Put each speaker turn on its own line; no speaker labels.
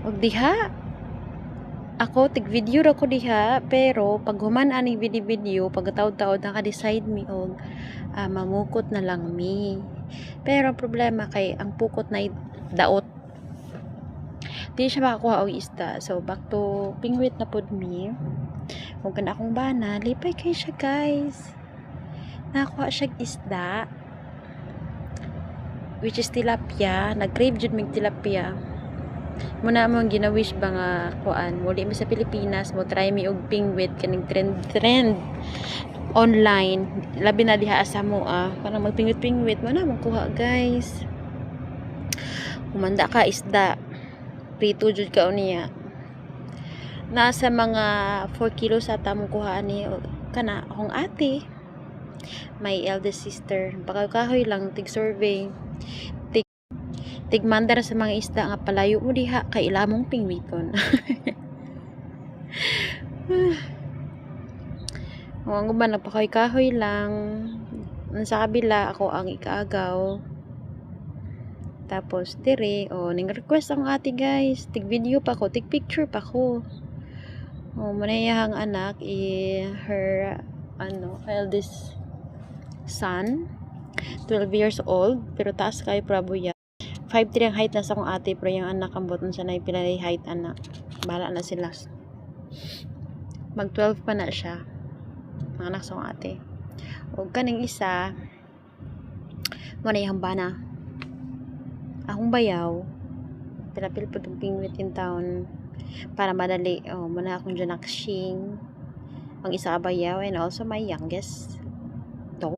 Og diha ako tig video ra ko diha, pero pag human ani video pagkataod-taod naka-decide mi og mamukot na lang mi. Pero problema kay ang pukot na daot. Di siya makakuha og isda. So back to pingwit na pod mi. Kung kana akong bana, lipay kay siya guys. Nakakuha siya isda. Which is tilapia. Nag-crave jud mig tilapia. Muna mo ginawish ba nga kuan muli mi sa Pilipinas mo try mi og pingwit kaning trend online labi na diha sa mo para magpingwit-pingwit mo na kuha guys. Humanda ka isda prito jud ka niya nasa mga 4 kilos ata mo kuha ni kana akong ate my eldest sister pagkakahoy lang tig survey tigmandar sa mga isda nga palayo mo diha kay ilamong pingwiton. Ang guban nagpakahoy-kahoy lang. Sa kabila ako ang ikaagaw. Tapos dire ning request ang ate guys, tig video pa ko, tig picture pa ko. Manayahang anak her eldest son 12 years old pero taas kay prabuya 5'3" ang height na sa akong ate pero yung anak ang boton siya na ipilay height anak bahala na sila mag 12 pa na siya ang anak sa akong ate o kaning isa manayang bana akong bayaw pilapil po itong pingwit in town para madali muna akong dyan nakshing ang isa bayaw and also my youngest